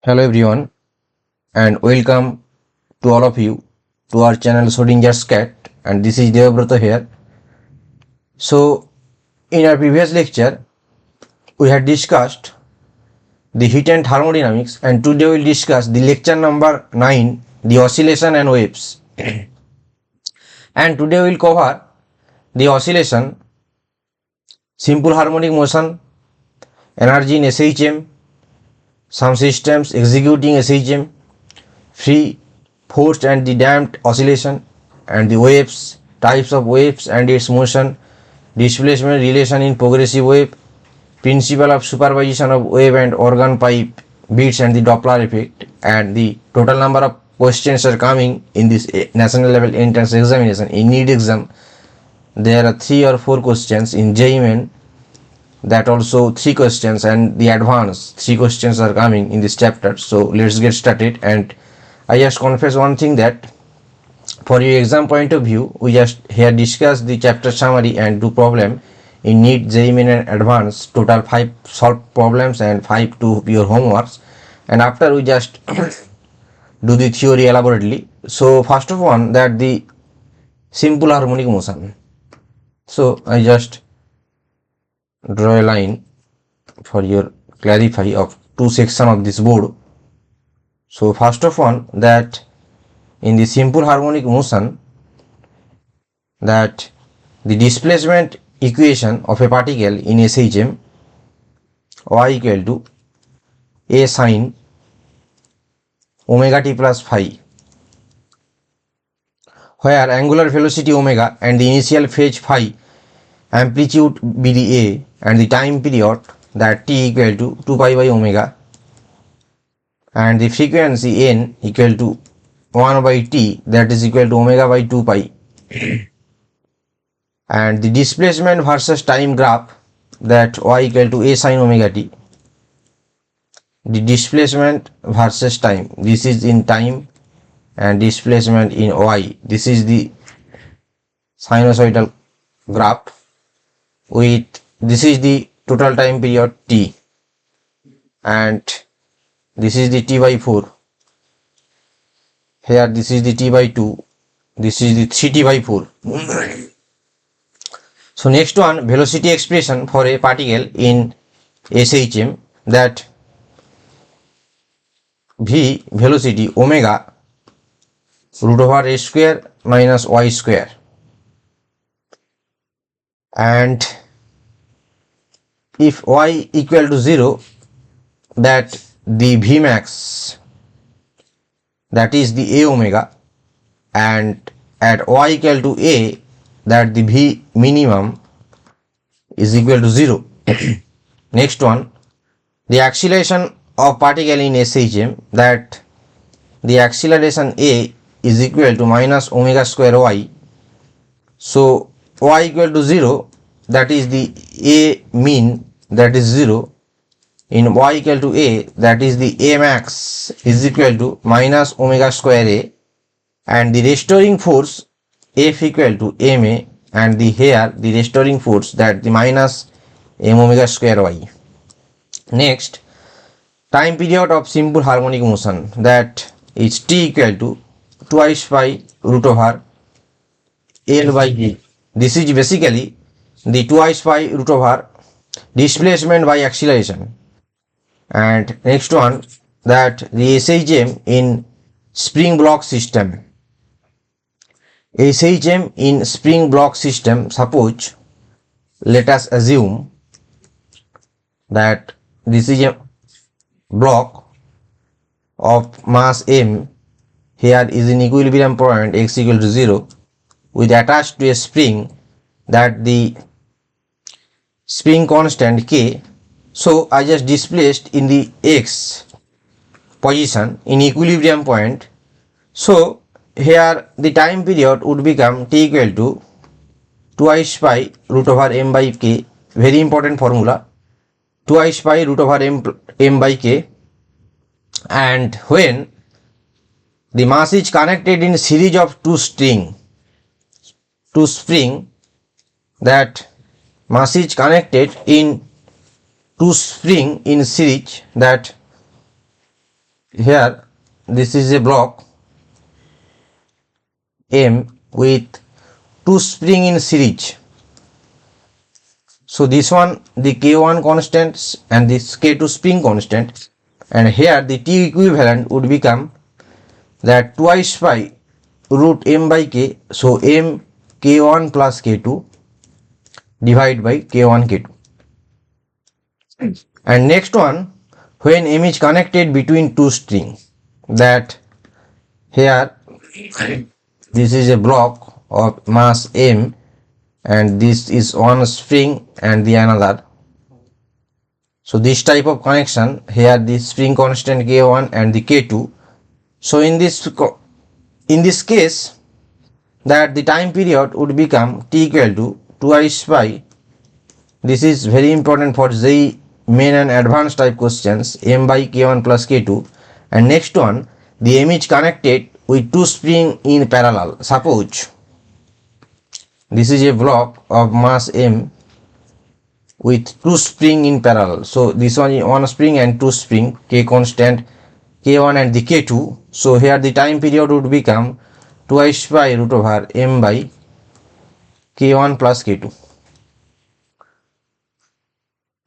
Hello everyone and welcome to all of you to our channel Schrödinger's Cat, and this is Devabrata here. So in our previous lecture we had discussed the heat and thermodynamics, and today we will discuss the lecture number 9, the oscillation and waves. And today we will cover the oscillation, simple harmonic motion, energy in SHM, some systems executing SHM, free, forced and the damped oscillation, and the waves, types of waves and its motion, displacement relation in progressive wave, principle of superposition of wave and organ pipe beats and the Doppler effect, and the total number of questions are coming in this national level entrance examination. In NEET exam there are 3 or 4 questions, in JEE that also 3 questions, and the advanced 3 questions are coming in this chapter. So let's get started. And I just confess one thing, that for your exam point of view, we just here discuss the chapter summary and do problem in NEET, JEE and advanced, total 5 solved problems and 5 to your homeworks, and after we just do the theory elaborately. So first of all, that the simple harmonic motion. So I just draw a line for your clarify of 2 sections of this board. So first of all, that in the simple harmonic motion, that the displacement equation of a particle in SHM, y equal to a sin omega t plus phi, where angular velocity omega and the initial phase phi, amplitude be the a, and the time period that t equal to 2 pi by omega, and the frequency n equal to 1 by t, that is equal to omega by 2 pi, and the displacement versus time graph, that y equal to a sin omega t, the displacement versus time, this is in time, and displacement in y, this is the sinusoidal graph, with this is the total time period t, and this is the t by 4, here this is the t by 2, this is the 3t by 4. So next one, velocity expression for a particle in SHM, that v velocity omega root over a square minus y square, and if y equal to 0, that the v max, that is the a omega, and at y equal to a, that the v minimum is equal to 0. Next one, the acceleration of particle in SHM, that the acceleration a is equal to minus omega square y. So y equal to 0, that is the a mean, that is 0, in y equal to a, that is the a max is equal to minus omega square a, and the restoring force F equal to ma, and the here the restoring force, that the minus m omega square y. Next, time period of simple harmonic motion, that is t equal to twice pi root over L by G. This is basically the twice pi root over displacement by acceleration. And next one, that the SHM in spring block system. SHM in spring block system, suppose let us assume that this is a block of mass m, here is in equilibrium point x equal to 0, with attached to a spring, that the spring constant k. So I just displaced in the x position in equilibrium point. So here the time period would become t equal to twice pi root over m by k, very important formula, twice pi root over m by k, and when the mass is connected in series of two spring, that mass is connected in two spring in series, that here this is a block M with two spring in series. So this one the K1 constants and this K2 spring constant, and here the T equivalent would become that twice pi root M by K. So M K1 plus K2 divided by K1 K2. And next one, when M is connected between two strings, that here this is a block of mass M and this is one spring and the another. So this type of connection, here the spring constant K1 and the K2. So in this case, that the time period would become T equal to twice pi. This is very important for JEE main and advanced type questions, M by K1 plus K2. And next one, the M is connected with two spring in parallel. Suppose this is a block of mass M with two spring in parallel. So this one is one spring and two spring, K constant K1 and the K2. So here the time period would become twice pi root over M by K1 plus K2.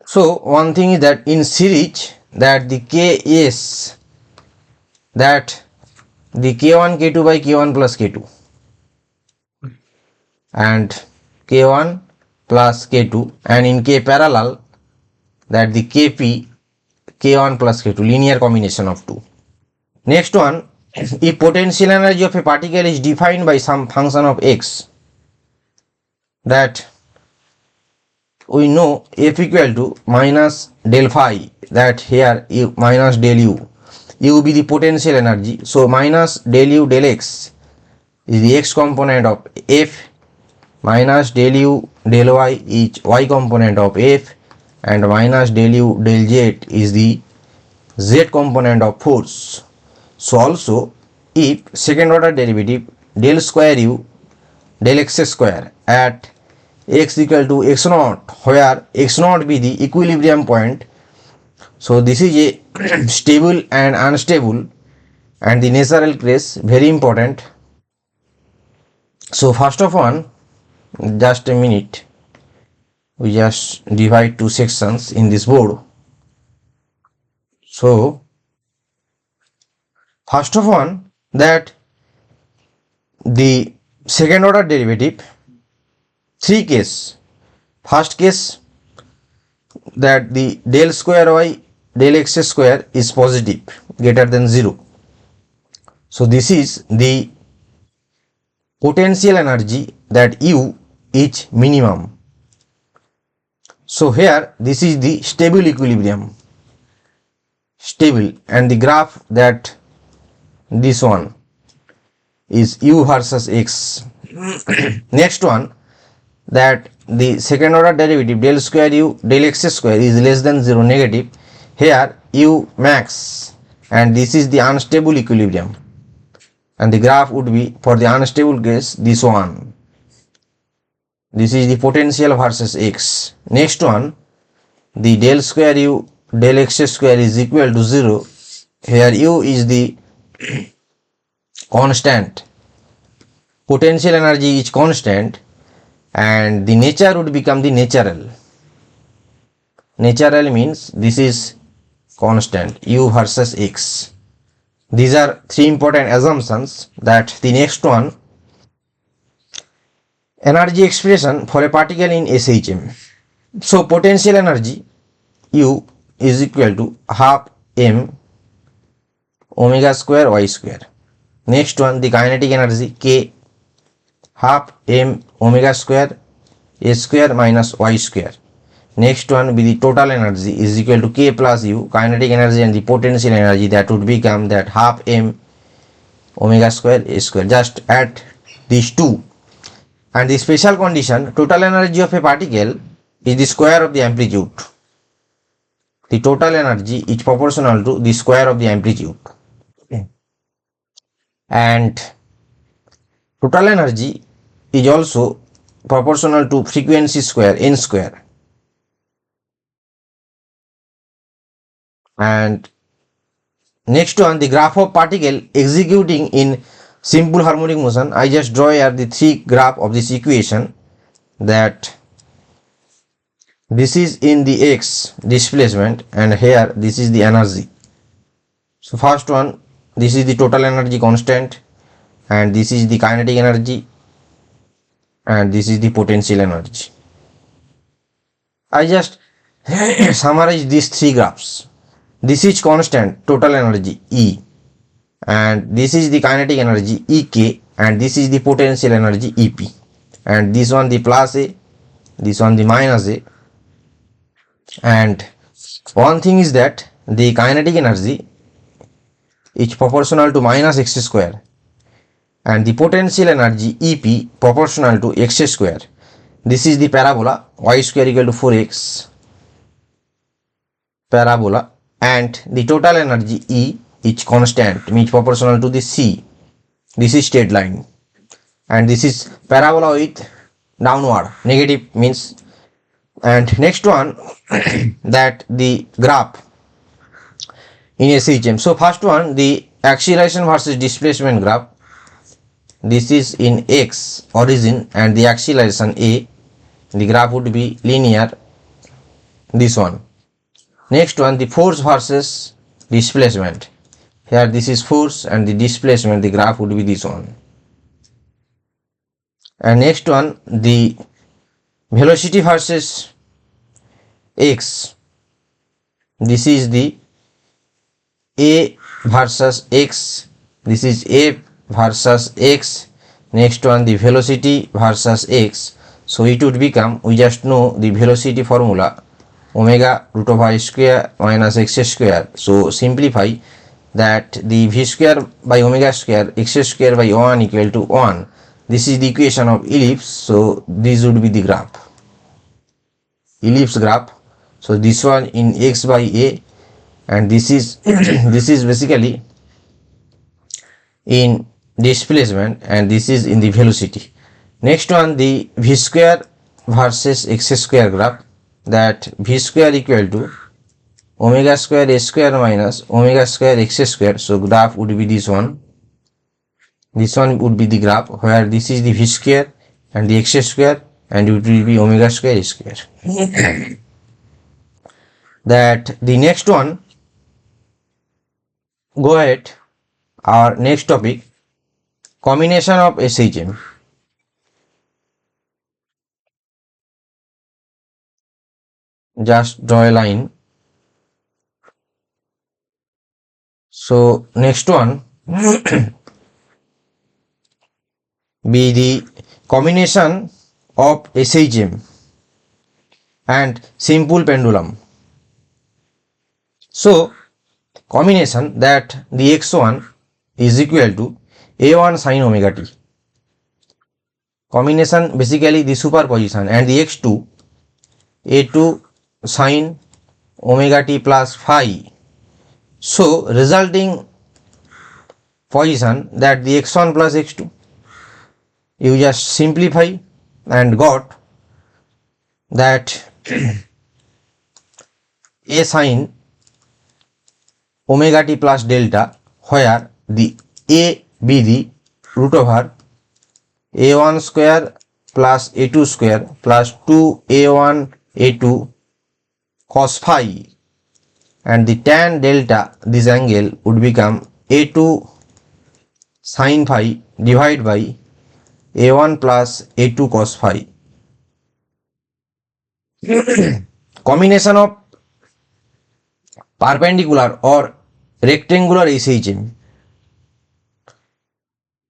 So one thing is that in series, that the Ks, that the K1 K2 by K1 plus K2 and K1 plus K2, and in K parallel, that the Kp K1 plus K2, linear combination of two. Next one, if potential energy of a particle is defined by some function of x, that we know F equal to minus del phi, that here U minus del U, U be the potential energy. So minus del U del x is the x component of F, minus del U del y is y component of F, and minus del U del z is the z component of force. So also if second order derivative del square U del x square at x equal to x naught, where x naught be the equilibrium point. So this is a stable and unstable, and the natural case very important. So first of all, just a minute, we just divide two sections in this board. So first of all, that the second order derivative, three case. First case, that the del square y del x square is positive, greater than 0. So this is the potential energy, that U is minimum. So here this is the stable equilibrium, stable, and the graph, that this one is U versus x. Next one, that the second order derivative del square U del x square is less than 0, negative. Here U max, and this is the unstable equilibrium, and the graph would be, for the unstable case, this one. This is the potential versus x. Next one, the del square U del x square is equal to 0. Here U is the constant, potential energy is constant, and the nature would become the natural. Natural means this is constant, U versus x. These are three important assumptions. That the next one, energy expression for a particle in SHM. So potential energy U is equal to half m omega square y square. Next one, the kinetic energy K, half m omega square a square minus y square. Next one be the total energy is equal to K plus U, kinetic energy and the potential energy, that would become that half m omega square a square. Just add these two. And the special condition, total energy of a particle is the square of the amplitude. The total energy is proportional to the square of the amplitude. And total energy is also proportional to frequency square, n square. And Next one, the graph of particle executing in simple harmonic motion. I just draw here the three graph of this equation, that this is in the x displacement and here this is the energy. So first one, this is the total energy constant and this is the kinetic energy and this is the potential energy. I just summarize these three graphs. This is constant total energy E, and this is the kinetic energy EK, and this is the potential energy EP, and this one the plus A, this one the minus A. And one thing is that the kinetic energy is proportional to minus x square and the potential energy EP proportional to x square. This is the parabola y square equal to 4x parabola, and the total energy E is constant, means proportional to the C. This is straight line, and this is parabola with downward negative means. And next one that the graph in SHM. So first one, the acceleration versus displacement graph. This is in x origin and the acceleration A. The graph would be linear, this one. Next one, the force versus displacement. Here this is force and the displacement, the graph would be this one. And next one, the velocity versus x. This is the A versus x. This is A versus x. Next one, the velocity versus x. So it would become, we just know the velocity formula, omega root of I square minus x square. So simplify that the v square by omega square x square by 1 equal to 1. This is the equation of ellipse. So this would be the graph, ellipse graph. So this one in x by a, and this is this is basically in displacement and this is in the velocity. Next one, the v square versus x square graph, that v square equal to omega square a square minus omega square x square. So graph would be this one. This one would be the graph where this is the v square and the x square, and it will be omega square a square. That the next one, go ahead, our next topic, combination of SHM. Just draw a line. So next one be the combination of SHM and simple pendulum. So combination, that the x1 is equal to a1 sin omega t. Combination basically the superposition, and the x2 a2 sin omega t plus phi. So resulting position, that the x1 plus x2, you just simplify and got that a sin omega t plus delta, where the a be the root over a1 square plus a2 square plus 2a1 a2 cos phi, and the tan delta, this angle would become a2 sin phi divided by a1 plus a2 cos phi. Combination of perpendicular or rectangular SHM.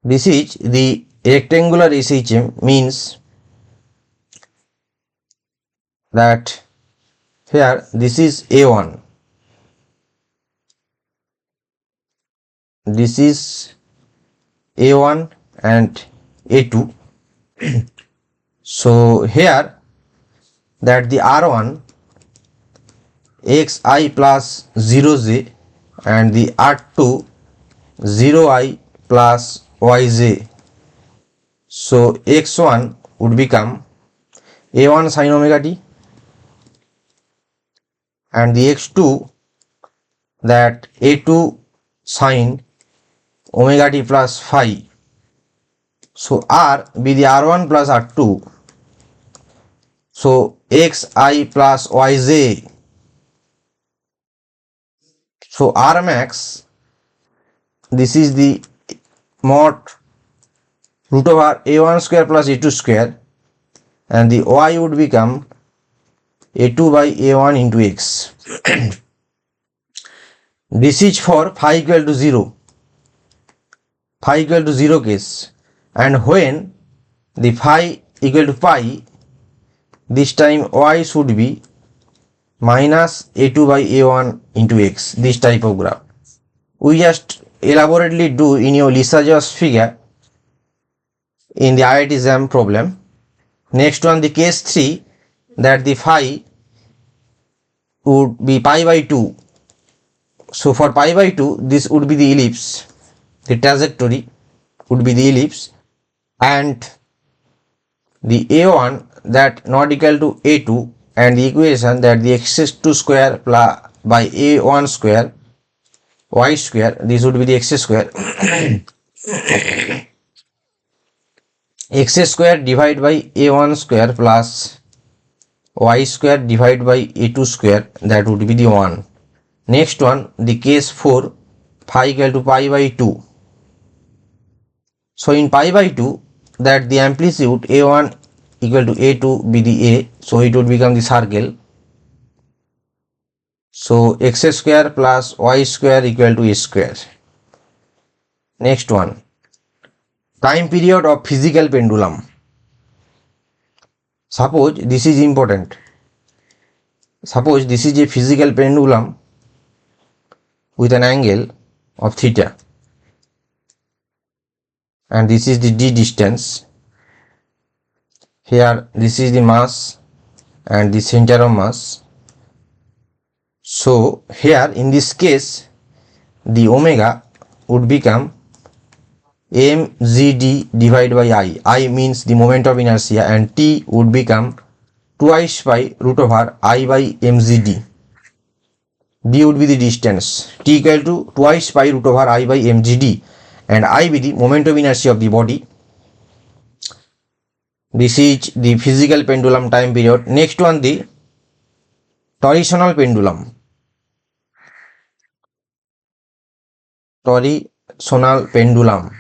This is the rectangular SHM, means that here this is a1, this is a1 and a2. So here that the r1 xi plus 0j and the r2 0i plus yj. So x1 would become a1 sin omega t, and the x2, that a2 sine omega t plus phi. So R be the R1 plus R2. So xi plus yj. So R max, this is the mod root over a1 square plus a2 square, and the y would become a2 by a1 into x. This is for phi equal to 0, phi equal to 0 case, and when the phi equal to pi, this time y should be minus a2 by a1 into x, this type of graph. We just elaborately do in your Lissajous figure in the IIT exam problem. Next one, the case 3, that the phi would be pi by 2. So for pi by 2, this would be the ellipse, the trajectory would be the ellipse, and the a1 that not equal to a2, and the equation that the x2 square plus by a1 square y square, this would be the x square x square divided by a1 square plus y square divided by a2 square, that would be the 1. Next one, the case 4, phi equal to pi by 2. So in pi by 2, that the amplitude a1 equal to a2 be the a, so it would become the circle. So x square plus y square equal to a square. Next one, time period of physical pendulum. Suppose this is important. Suppose this is a physical pendulum with an angle of theta, and this is the d distance. Here this is the mass and the center of mass. So here in this case, the omega would become mgd divided by I. I means the moment of inertia, and t would become twice by root over I by mgd. D would be the distance, t equal to twice by root over I by mgd, and I be the moment of inertia of the body. This is the physical pendulum time period. Next one, the torsional pendulum. Torsional pendulum.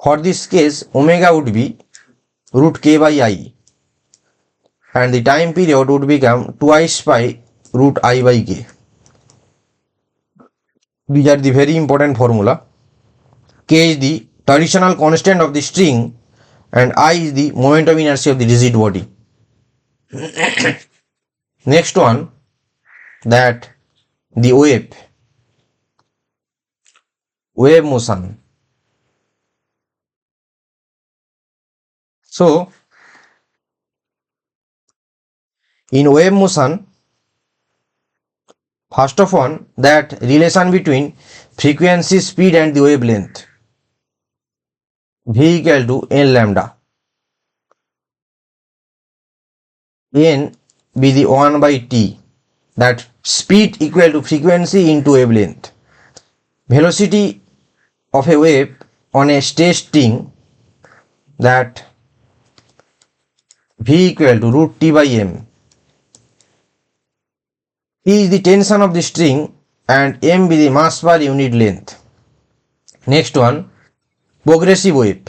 For this case, omega would be root k by I, and the time period would become twice by root I by k. These are the very important formula. K is the torsional constant of the string, and I is the moment of inertia of the rigid body. Next one, that the wave motion. So in wave motion, first of all, that relation between frequency, speed and the wavelength, v equal to n lambda, n be the 1 by t, that speed equal to frequency into wavelength. Velocity of a wave on a straight string, that v equal to root t by m. T is the tension of the string and m be the mass per unit length. Next one, progressive wave.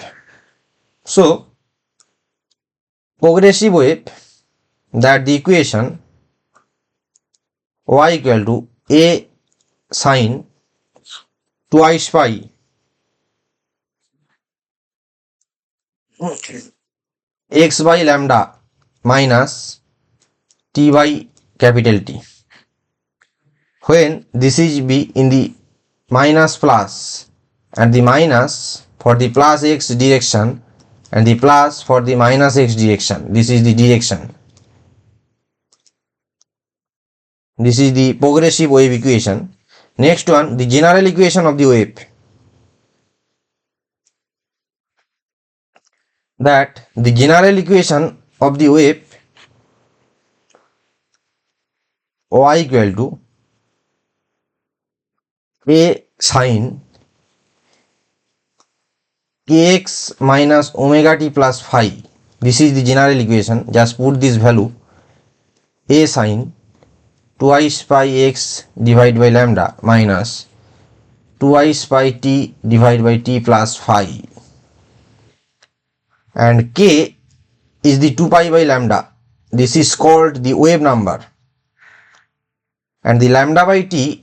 So progressive wave, that the equation y equal to a sine twice phi x by lambda minus t by capital T, when this is be in the minus plus, and the minus for the plus x direction and the plus for the minus x direction. This is the direction. This is the progressive wave equation. Next one, the general equation of the wave, that the general equation of the wave y equal to A sin kx minus omega t plus phi. This is the general equation. Just put this value A sin twice pi x divided by lambda minus twice pi t divided by t plus phi, and k is the 2 pi by lambda. This is called the wave number, and the lambda by t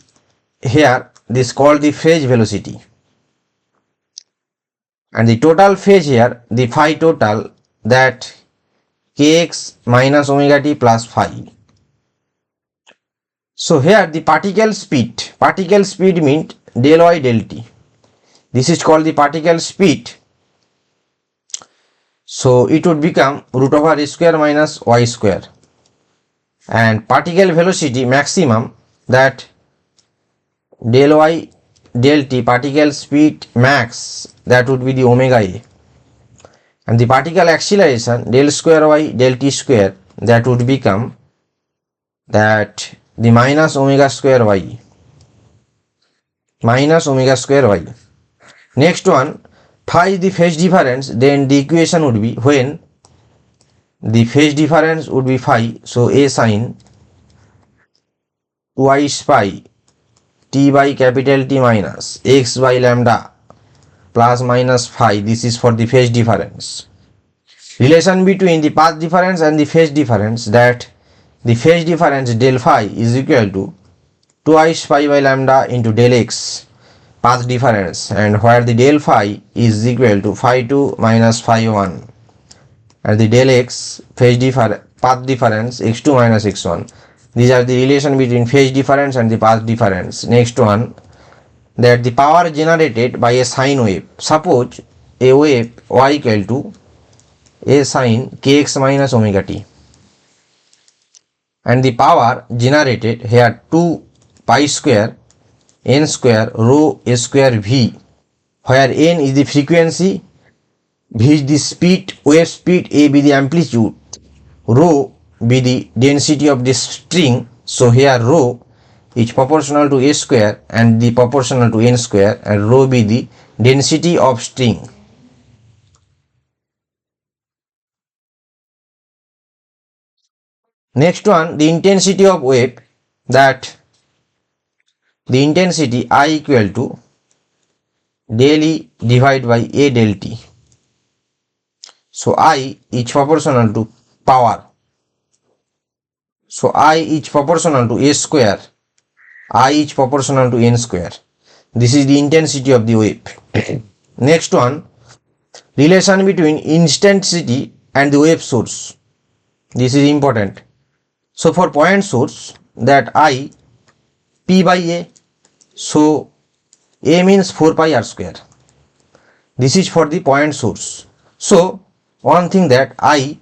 here, this is called the phase velocity, and the total phase here, the phi total, that kx minus omega t plus phi. So here the particle speed means del y del t. This is called the particle speed. So it would become root over a square minus y square, and particle velocity maximum, that del y del t particle speed max, that would be the omega a, and the particle acceleration del square y del t square, that would become that the minus omega square y. Next one, phi is the phase difference, then the equation would be, when the phase difference would be phi, so a sin twice pi t by capital T minus x by lambda plus minus phi. This is for the phase difference. Relation between the path difference and the phase difference, that the phase difference del phi is equal to twice pi by lambda into del x, path difference, and where the del phi is equal to phi 2 minus phi 1, and the del x phase difference, path difference, x2 minus x1. These are the relation between phase difference and the path difference. Next one, that the power generated by a sine wave. Suppose a wave y equal to a sine kx minus omega t, and the power generated here 2 pi square n square rho a square v, where n is the frequency, v is the speed, wave speed, a be the amplitude, rho be the density of this string. So here rho is proportional to a square and the proportional to n square, and rho be the density of string. Next one, the intensity of wave, that the intensity I equal to del E divided by A del T. So I is proportional to power. So I is proportional to A square, I is proportional to N square. This is the intensity of the wave. Next one, relation between intensity and the wave source. This is important. So for point source, that I P by A, so A means 4 pi r square. This is for the point source. So one thing, that I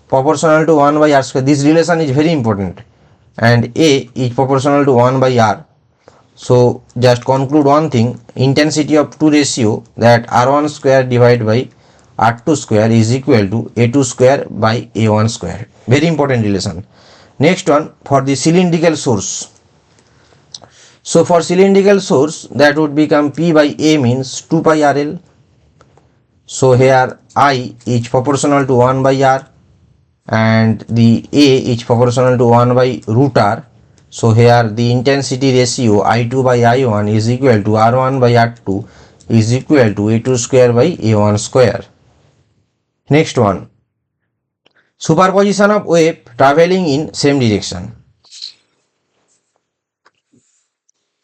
proportional to 1 by r square, this relation is very important, and A is proportional to 1 by r. So just conclude one thing, intensity of two ratio, that r1 square divided by r2 square is equal to a2 square by a1 square. Very important relation. Next one, for the cylindrical source. So for cylindrical source, that would become P by A means 2 pi RL. So here I is proportional to 1 by R, and the A is proportional to 1 by root R. So here the intensity ratio I2 by I1 is equal to R1 by R2 is equal to A2 square by A1 square. Next one, superposition of wave traveling in same direction.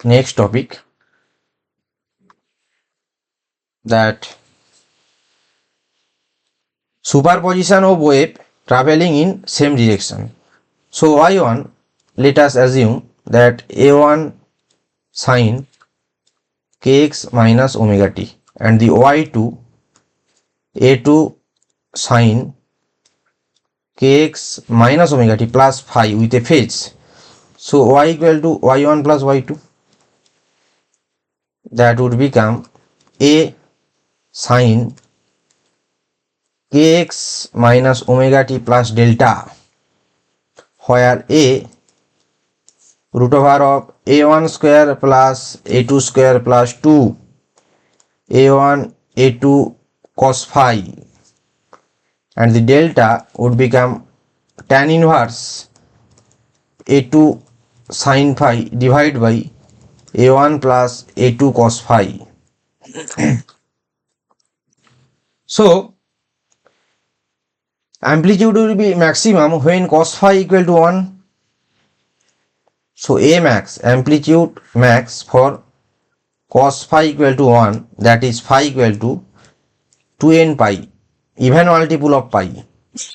Next topic, that superposition of wave traveling in same direction. So y1, let us assume that a1 sin kx minus omega t, and the y2 a2 sin kx minus omega t plus phi with a phase. So y equal to y1 plus y2, that would become a sin kx minus omega t plus delta, where a root over of a1 square plus a2 square plus 2 a1 a2 cos phi, and the delta would become tan inverse a2 sin phi divided by a1 plus a2 cos phi. So amplitude will be maximum when cos phi equal to 1. So A max, amplitude max for cos phi equal to 1, that is phi equal to 2n pi, even multiple of pi,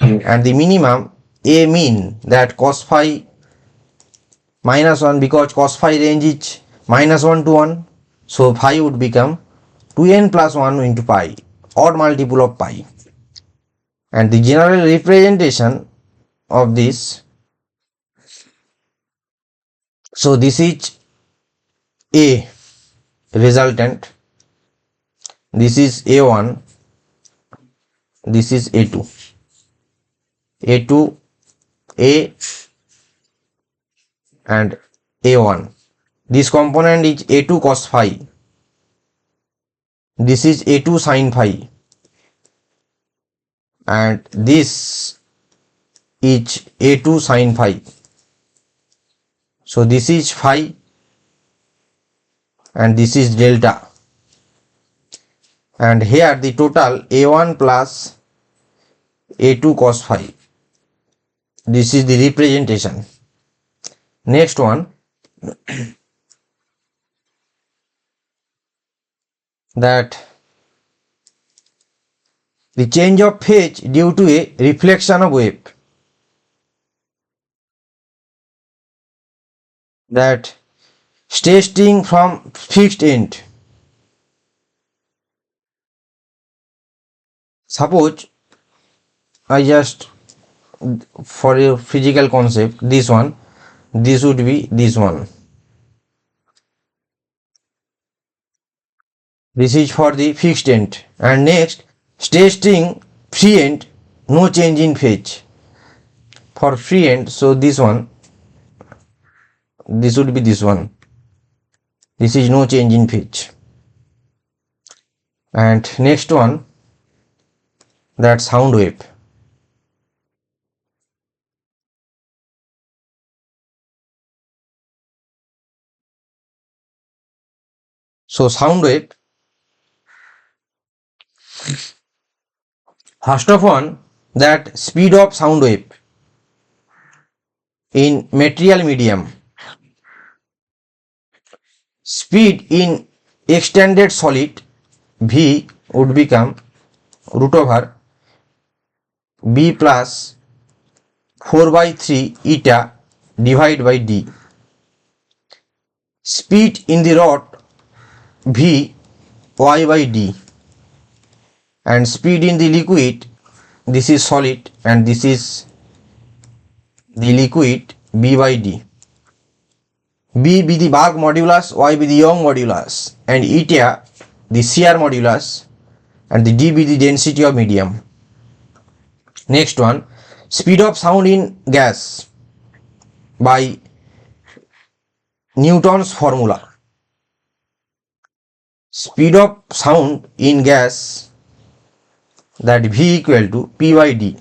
and the minimum A mean, that cos phi minus 1, because cos phi range is minus 1 to 1, so phi would become 2n plus 1 into pi, odd multiple of pi, and the general representation of this, so this is A resultant, this is A1, this is A2, A2, A and A1. This component is A2 cos phi, this is A2 sin phi, and this is A2 sin phi. So this is phi and this is delta, and here the total A1 plus A2 cos phi. This is the representation. Next one, that the change of phase due to a reflection of wave, that starting from fixed end. Suppose I just, for a physical concept, this one, this would be this one. This is for the fixed end, and next starting free end, no change in phase for free end. So this one, this would be this one, this is no change in phase, and next one, that sound wave. So sound wave, first of all, that speed of sound wave in material medium, speed in extended solid, V would become root over B plus 4 by 3 eta divided by D. Speed in the rod, V Y by D, and speed in the liquid, this is solid and this is the liquid, B by D. B be the Bark modulus, Y be the Young modulus, and eta the shear modulus, and the D be the density of medium. Next one, speed of sound in gas by Newton's formula. Speed of sound in gas, that V equal to P by D.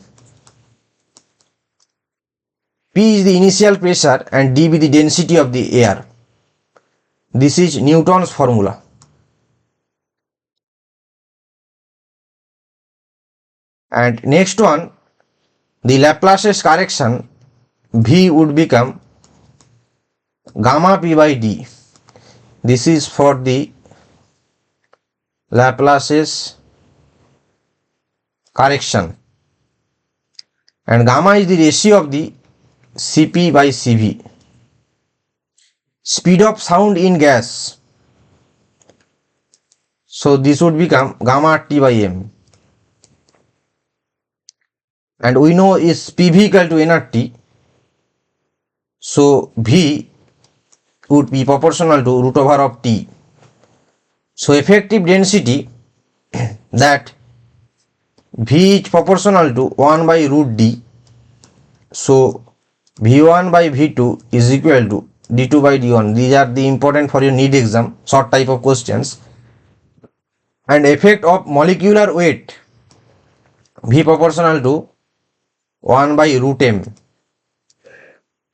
P is the initial pressure and D be the density of the air. This is Newton's formula. And next one, the Laplace's correction, V would become gamma P by D. This is for the Laplace's correction, and gamma is the ratio of the Cp by Cv. Speed of sound in gas, so this would become gamma T by M, and we know is Pv equal to nRT, so V would be proportional to root over of T. So effective density, that V is proportional to 1 by root D, so V1 by V2 is equal to d2 by d1. These are the important for your NEET exam, short type of questions. And effect of molecular weight, V proportional to 1 by root m.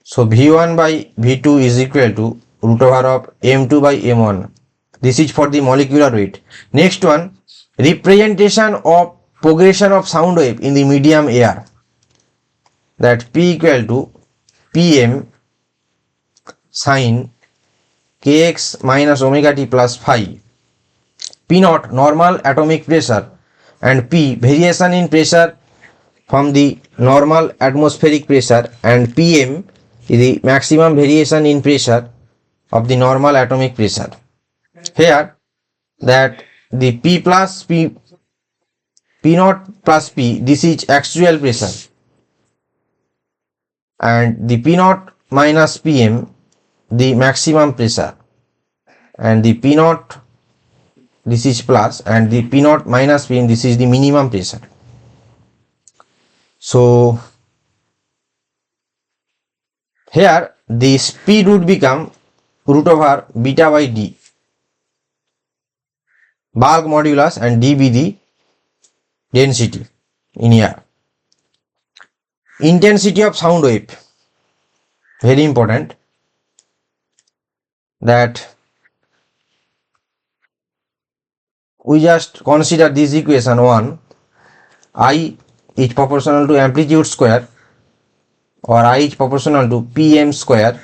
So V1 by V2 is equal to root over of m2 by m1. This is for the molecular weight. Next one, representation of progression of sound wave in the medium air, that P equal to Pm sin kx minus omega t plus phi. P naught normal atomic pressure and P variation in pressure from the normal atmospheric pressure, and Pm is the maximum variation in pressure of the normal atomic pressure. Here that the P plus P naught plus P, this is actual pressure, and the P naught minus Pm, the maximum pressure, and the P naught, this is plus, and the P naught minus Pm, this is the minimum pressure. So here the speed would become root over beta by d, bulk modulus, and d be the density in air. Intensity of sound wave, very important, that we just consider this equation 1. I is proportional to amplitude square, or I is proportional to Pm square.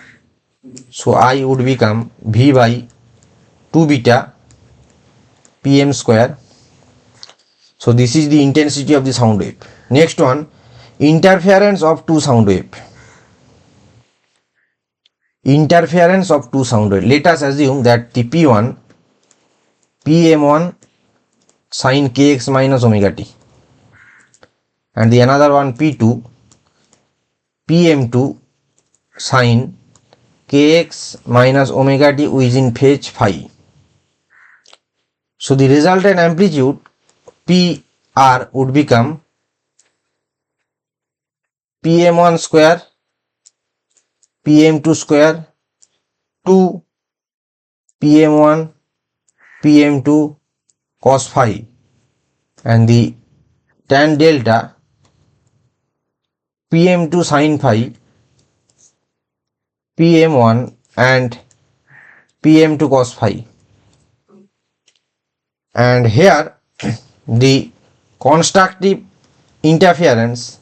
So I would become V by 2 beta Pm square. So this is the intensity of the sound wave. Next one, interference of two sound wave. Interference of two sound wave. Let us assume that the P1 Pm1 sin kx minus omega t, and the another one P2 Pm2 sin kx minus omega t is in phase phi. So the resultant amplitude PR would become Pm1 square Pm2 square 2 Pm1 Pm2 cos phi, and the tan delta Pm2 sin phi Pm1 and Pm2 cos phi. And here the constructive interference,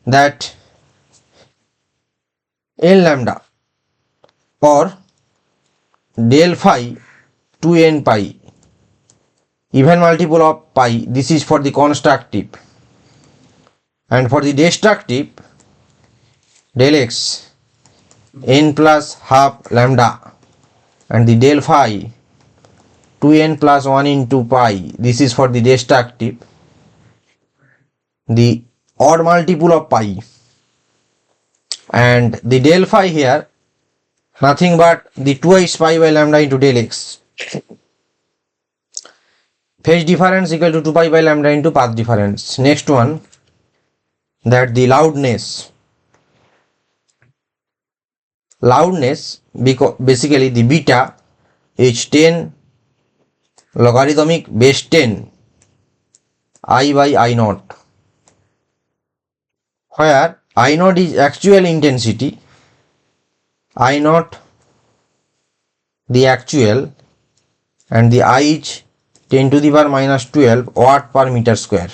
that N lambda or del phi 2n pi, even multiple of pi, this is for the constructive, and for the destructive del x n plus half lambda, and the del phi 2n plus 1 into pi, this is for the destructive, the odd multiple of pi, and the del phi here nothing but the twice pi by lambda into del x. Phase difference equal to 2 pi by lambda into path difference. Next one, that the loudness, because basically the beta is 10 logarithmic base 10 I by I naught, where I naught is actual intensity, I naught the actual, and the I is 10 to the power minus 12 watt per meter square.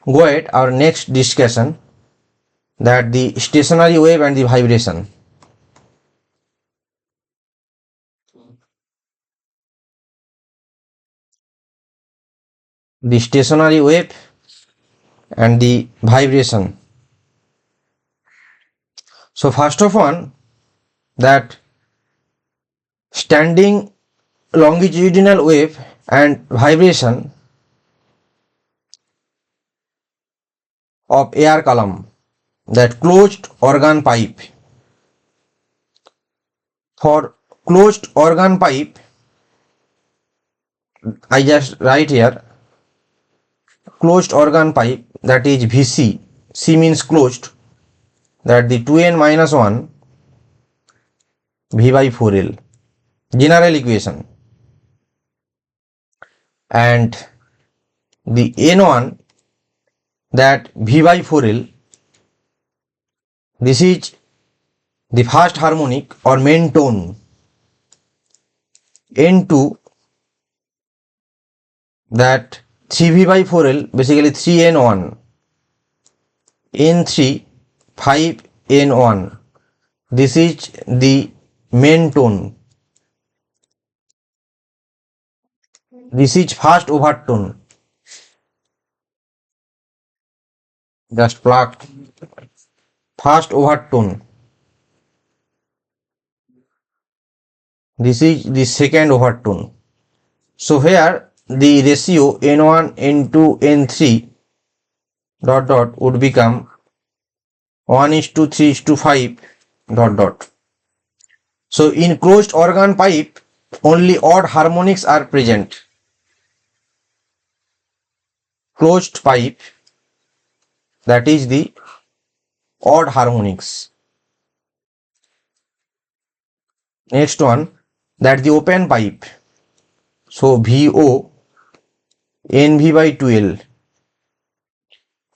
Go ahead, our next discussion, that the stationary wave and the vibration. The stationary wave and the vibration. So first of all, that standing longitudinal wave and vibration of air column, that closed organ pipe. For closed organ pipe, I just write here closed organ pipe, that is VC, C means closed, that the 2n minus 1 V by 4L, general equation, and the N1, that V by 4L, this is the first harmonic or main tone. N2, that 3V by 4L, basically 3N1, N3 5N1, this is the main tone, this is first overtone, just plug first overtone, this is the second overtone. So here the ratio N1, N2, N3 dot dot would become 1:3:5 dot dot. So in closed organ pipe, only odd harmonics are present. Closed pipe, that is the odd harmonics. Next one, that the open pipe. So VO NV by 2L,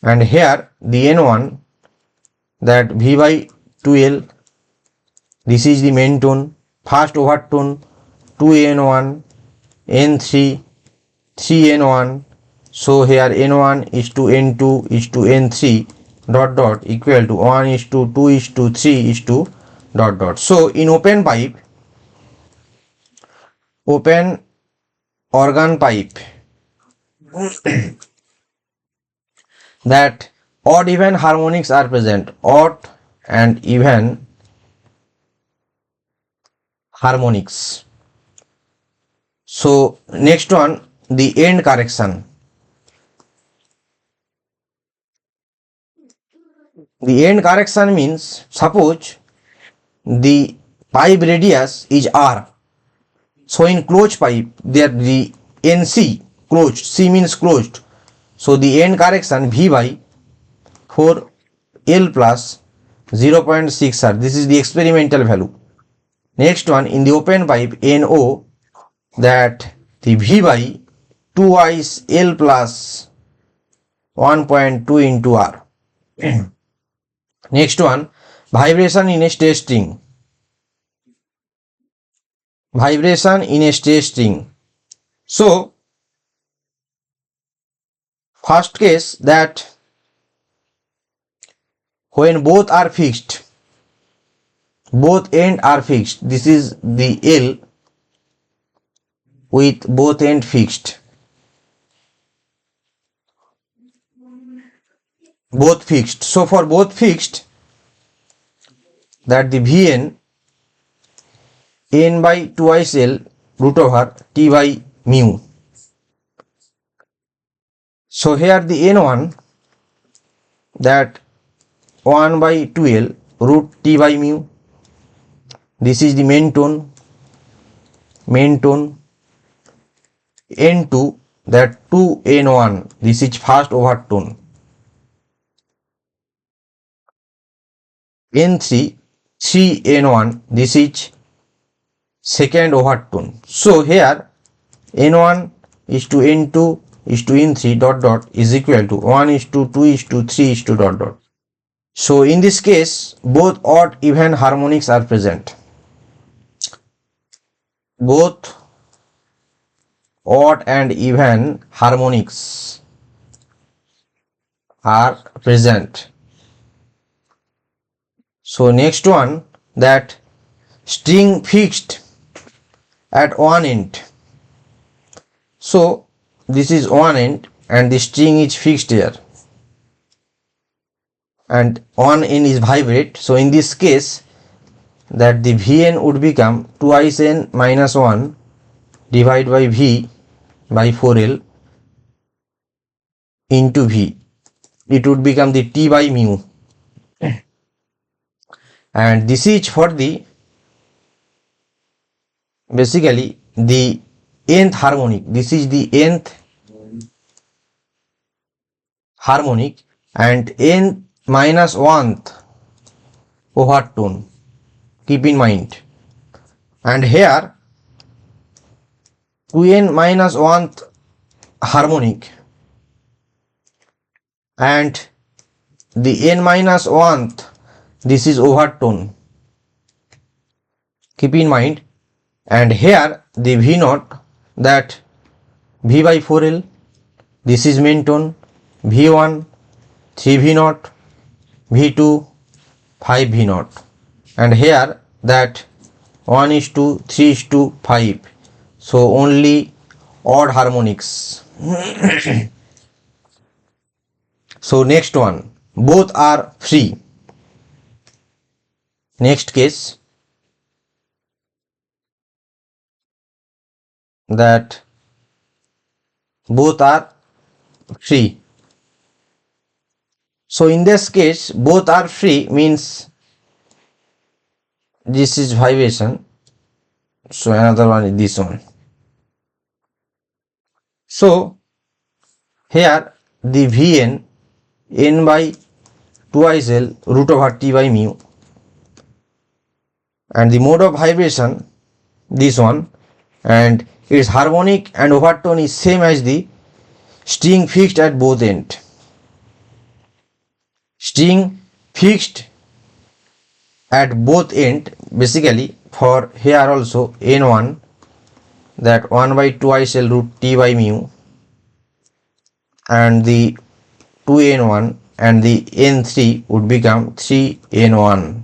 and here the N1, that V by 2L, this is the main tone, first overtone 2N1, N3 3N1. So here N1 is to N2 is to N3 dot dot equal to 1:2:3 dot dot. So in open pipe, open organ pipe, that odd even harmonics are present, odd and even harmonics. So next one, the end correction. The end correction means, suppose the pipe radius is R. So in closed pipe, there the NC, closed, C means closed. So the end correction V by 4L plus 0.6 R. This is the experimental value. Next one, in the open pipe NO, that the V by 2 is L plus 1.2 into R. Next one, vibration in a straight string. Vibration in a straight string. So first case, that when both are fixed, both ends are fixed, this is the L with both ends fixed, both fixed. So for both fixed, that the Vn n by 2 L root over T by mu. So here the N1, that 1 by 2L root T by mu, this is the main tone, N2, that 2N1, this is first overtone, N3 3N1, this is second overtone. So here N1 is to N2 is to N3 dot dot is equal to 1:2:3 dot dot. So in this case, both odd even harmonics are present. Both odd and even harmonics are present. So next one, that string fixed at one end. So this is one end and the string is fixed here, and one end is vibrate. So in this case, that the Vn would become 2n minus 1 divided by V by 4L into V. It would become the T by mu, and this is for the basically the nth harmonic. This is the nth harmonic and n minus 1th overtone. Keep in mind, and here 2n minus 1th harmonic and the n minus 1th, this is overtone, keep in mind, and here the V naught, that V by 4L, this is main tone, V1 3 V naught, V2 5 V naught, and here that 1:3:5, so only odd harmonics. So next one, both are free. Next case, that both are free. So in this case, both are free means this is vibration, so another one is this one. So here the Vn, n by 2 L root over T by mu, and the mode of vibration this one, and its harmonic and overtone is same as the string fixed at both ends. String fixed at both ends, basically for here also n1, that 1 by 2 L root T by mu, and the 2n1 and the n3 would become 3n1.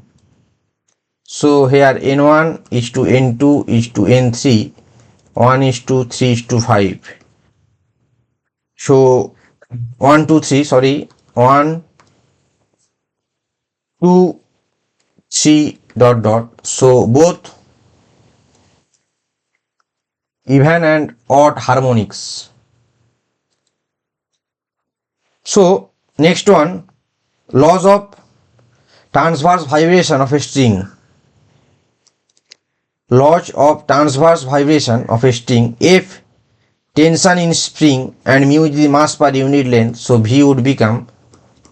So here n1 is to n2 is to n3, 1:3:5. So 1 2 3, sorry, 1 2 3 dot dot. So both even and odd harmonics. So next one, laws of transverse vibration of a string. Laws of transverse vibration of a string. If tension in spring and mu is the mass per unit length, so V would become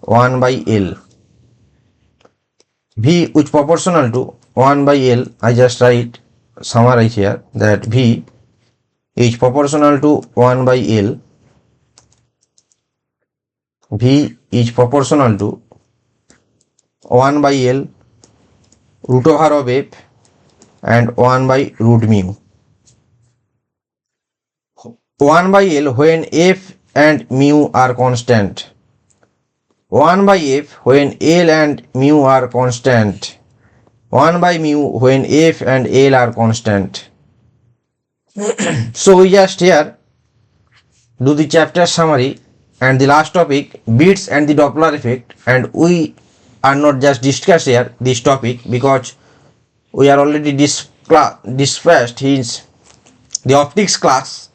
1 by L. V which proportional to 1 by L, I just write summarize here, that V is proportional to 1 by L. V is proportional to 1 by L root over of F and 1 by root mu. 1 by L when F and mu are constant. 1 by F when L and mu are constant. 1 by mu when F and L are constant. So we just here do the chapter summary and the last topic, beats and the Doppler effect, and we are not just discuss here this topic because we are already discussed his the optics class.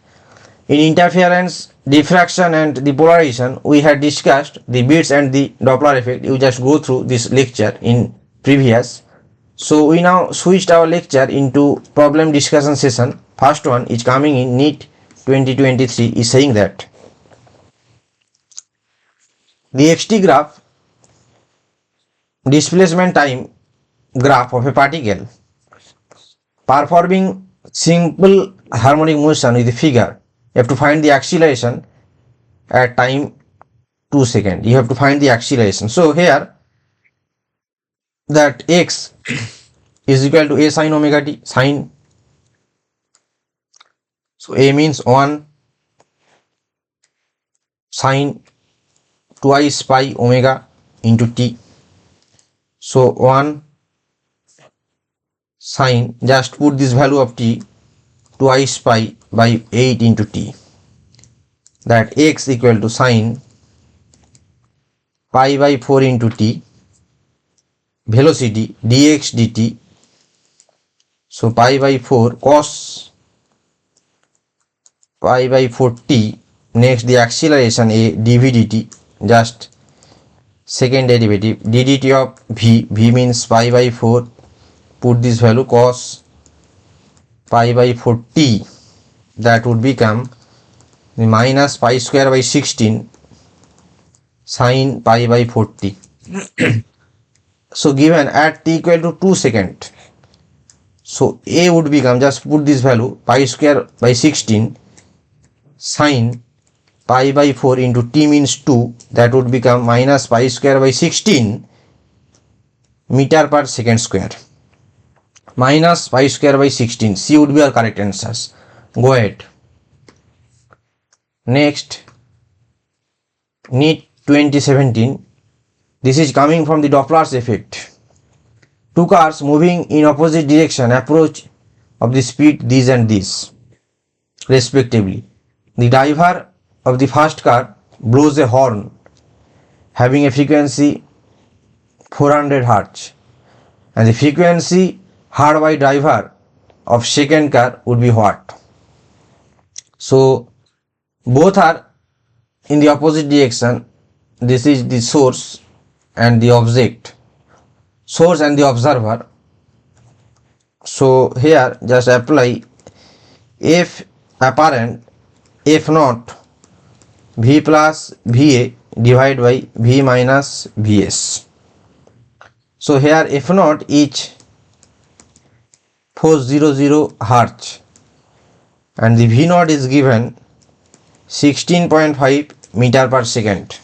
In interference, diffraction and the polarization we had discussed the beats and the Doppler effect. You just go through this lecture in previous. So we now switched our lecture into problem discussion session. First one is coming in NEET 2023 is saying that the xt graph, displacement time graph of a particle performing simple harmonic motion with the figure. You have to find the acceleration at time 2 seconds. You have to find the acceleration. So here that x is equal to a sin omega t, sin. So a means 1 sin twice pi omega into t. So 1 sin, just put this value of t, twice pi by 8 into t, that x equal to sin pi by 4 into t, velocity dx dt, so pi by 4 cos pi by 4 t. Next the acceleration a dv dt, just second derivative ddt of v, v means pi by 4, put this value cos pi by 4 t, that would become the minus pi square by 16 sin pi by 40. So given at t equal to 2 second, So A would become, just put this value, pi square by 16 sine pi by 4 into t means 2, that would become minus pi square by 16 meter per second square. Minus pi square by 16. C would be our correct answers. Go ahead. Next, NEET 2017. This is coming from the Doppler's effect. Two cars moving in opposite direction approach of the speed this and this, respectively. The driver of the first car blows a horn having a frequency 400 Hz, and the frequency heard by driver of second car would be what? So both are in the opposite direction. This is the source and the object, source and the observer. So here just apply F apparent F naught V plus VA divided by V minus Vs. So here F naught is 400 Hz and the V naught is given 16.5 meter per second.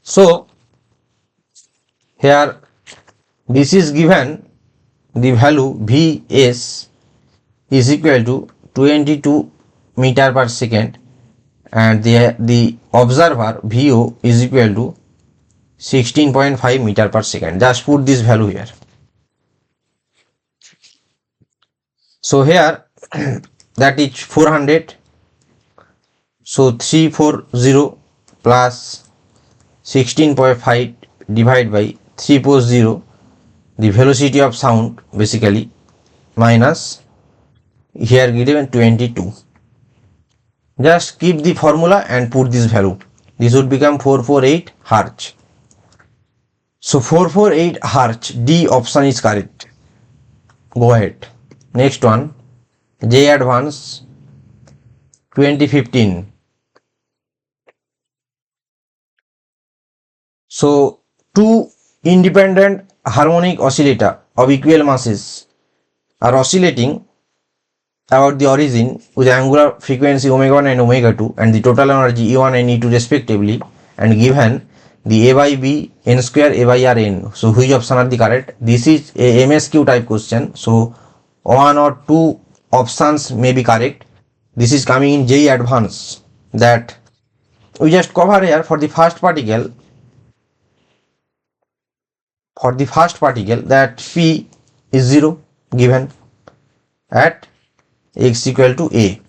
So here this is given, the value Vs is equal to 22 meter per second and the observer VO is equal to 16.5 meter per second. Just put this value here. So here that is 400. So 340 plus 16.5 divided by 340, the velocity of sound basically, minus here given 22. Just keep the formula and put this value. This would become 448 Hz. So 448 Hz, D option is correct. Go ahead. Next one, JEE Advanced 2015. So two independent harmonic oscillator of equal masses are oscillating about the origin with angular frequency omega 1 and omega 2 and the total energy E1 and E2 respectively, and given the A by B n square A by R n. So which option are the correct? This is a MSQ type question. So one or two options may be correct. This is coming in JEE Advanced. That we just cover here for the first particle. For the first particle, that P is 0 given at x equal to A.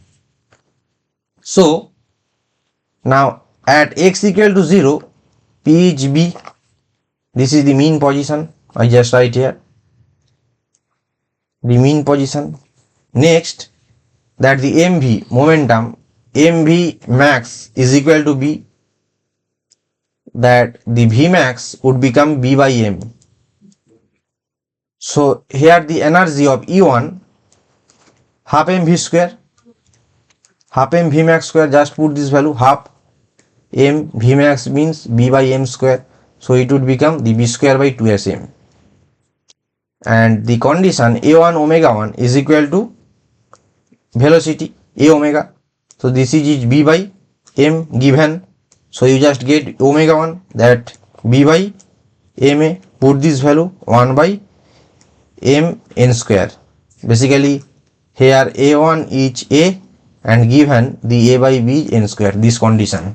So now at x equal to 0, P is B. This is the mean position. I just write here the mean position. Next, that the mv momentum, mv max is equal to B, that the V max would become B by M. So here the energy of E1 half mv square, half mv max square, just put this value, half m v max means B by M square, so it would become the B square by 2sm. And the condition A1 omega 1 is equal to velocity A omega, so this is B by M given, so you just get omega 1, that B by ma, put this value 1 by m n square. Basically here A1 is A and given the A by B n square, this condition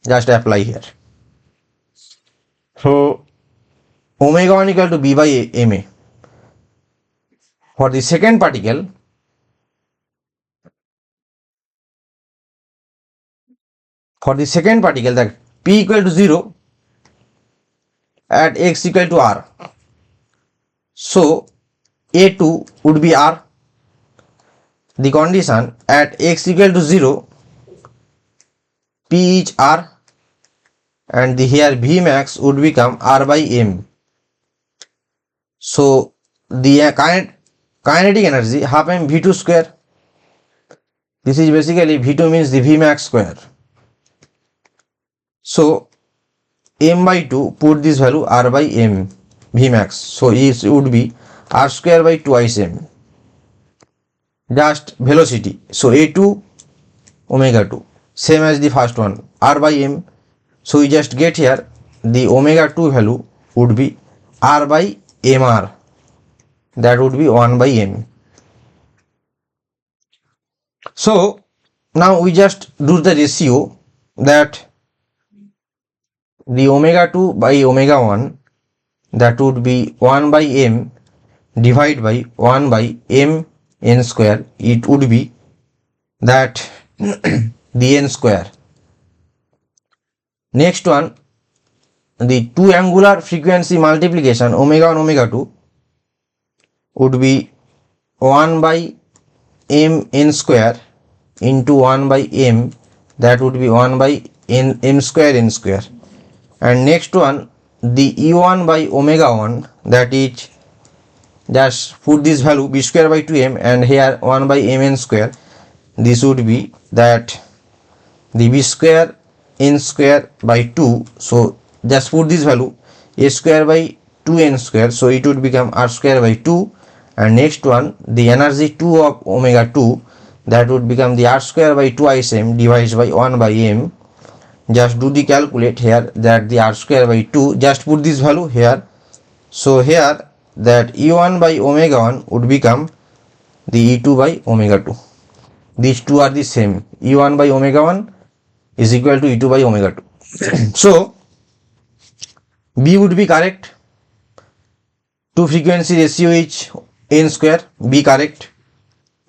just apply here. So omega 1 equal to B by ma. For the second particle, that P equal to 0 at x equal to R. So A2 would be R. The condition at x equal to 0, P is R and the here V max would become R by M. So the kinetic energy half m V2 square. This is basically V2 means the V max square. So m by 2, put this value R by M V max. So it would be r square by twice m, just velocity. So a2 omega 2, same as the first one, r by m. So we just get here the omega 2 value would be r by mr, that would be 1 by m. So now we just do the ratio, that the omega 2 by omega 1, that would be 1 by m divided by 1 by m n square. It would be that the n square. Next one, the two angular frequency multiplication omega 1 omega 2 would be 1 by m n square into 1 by m, that would be 1 by m square n square. And next one, the e1 by omega 1, that is, just put this value b square by 2m, and here 1 by mn square. This would be that the b square n square by 2. So just put this value a square by 2n square, so it would become r square by 2. And next one, the energy 2 of omega 2, that would become the r square by twice m divided by 1 by m. Just do the calculate here, that the r square by 2, just put this value here. So here that e1 by omega 1 would become the e2 by omega 2. These two are the same. e1 by omega 1 is equal to e2 by omega 2. So b would be correct. To frequency ratio is n square, b correct,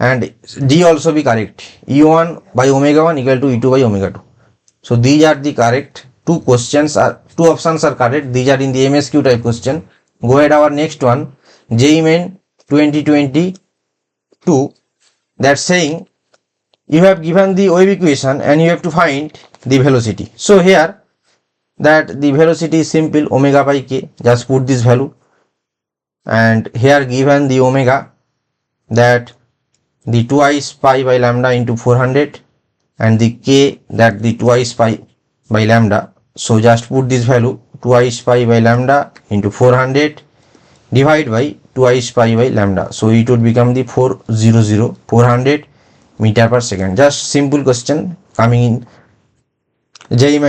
and d also be correct. e1 by omega 1 equal to e2 by omega 2. So these are the correct. Two options are correct. These are in the MSQ type question. Go ahead, our next one, JEE NEET 2022. That's saying you have given the wave equation and you have to find the velocity. So here that the velocity is simple, omega by k. Just put this value, and here given the omega, that the twice pi by lambda into 400, and the k, that the twice pi by lambda. So just put this value twice pi by lambda into 400 divided by twice pi by lambda. So it would become the 400 meter per second. Just simple question coming in JEE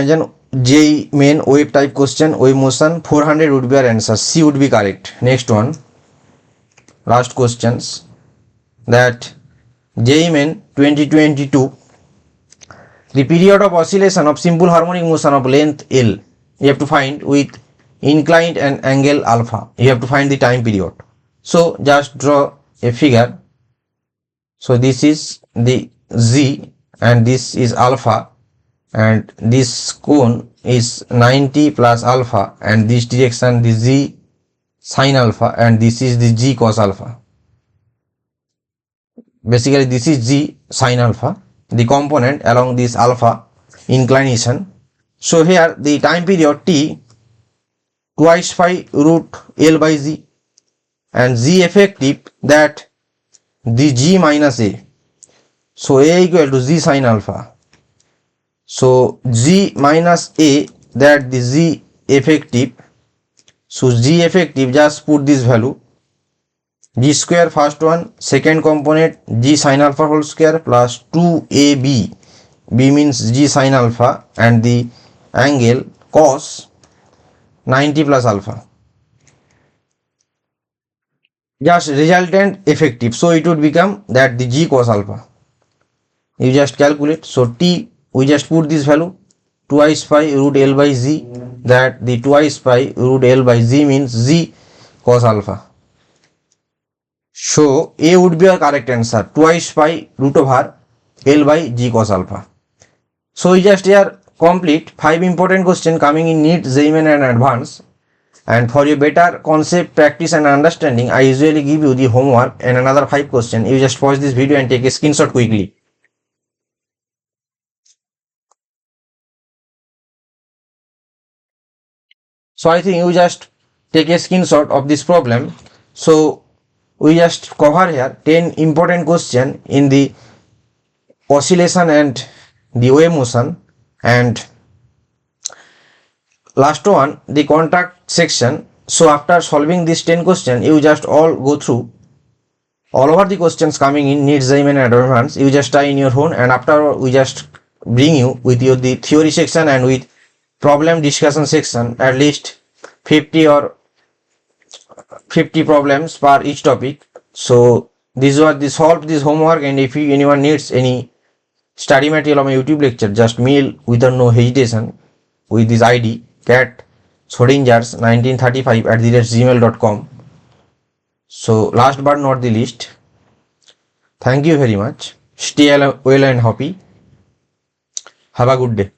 main wave type question, wave motion. 400 would be our answer. C would be correct. Next one, last questions, that JEE NEET 2022. The period of oscillation of simple harmonic motion of length L, you have to find with inclined and angle alpha. You have to find the time period. So just draw a figure. So this is the Z and this is alpha, and this cone is 90 plus alpha, and this direction the Z sin alpha, and this is the G cos alpha. Basically this is G sin alpha, the component along this alpha inclination. So here the time period T, twice pi root L by Z, and Z effective, that the G minus A. So A equal to Z sin alpha. So G minus A, that the Z effective. So G effective, just put this value, G square first one, second component G sin alpha whole square plus 2AB, B means G sin alpha, and the angle cos 90 plus alpha. Just resultant effective, so it would become that the G cos alpha. You just calculate. So T, we just put this value twice pi root L by Z, that the twice pi root L by Z means Z cos alpha. So A would be our correct answer, twice pi root over L by G cos alpha. So we just here complete 5 important questions coming in NEET, JEE and advanced. And for your better concept, practice and understanding, I usually give you the homework and another 5 questions. You just pause this video and take a screenshot quickly. So I think you just take a screenshot of this problem. So we just cover here 10 important questions in the oscillation and the wave motion, and last one the contact section. So after solving this 10 question, you just all go through all over the questions coming in NEET, JEE and Advanced. You just try in your phone, and after we just bring you with your the theory section and with problem discussion section, at least 50 or 50 problems per each topic. So these were the solved this homework, and if anyone needs any study material on my YouTube lecture, just mail without no hesitation with this ID cat Schrödingers 1935 @gmail.com. So last but not the least, thank you very much. Stay well and happy. Have a good day.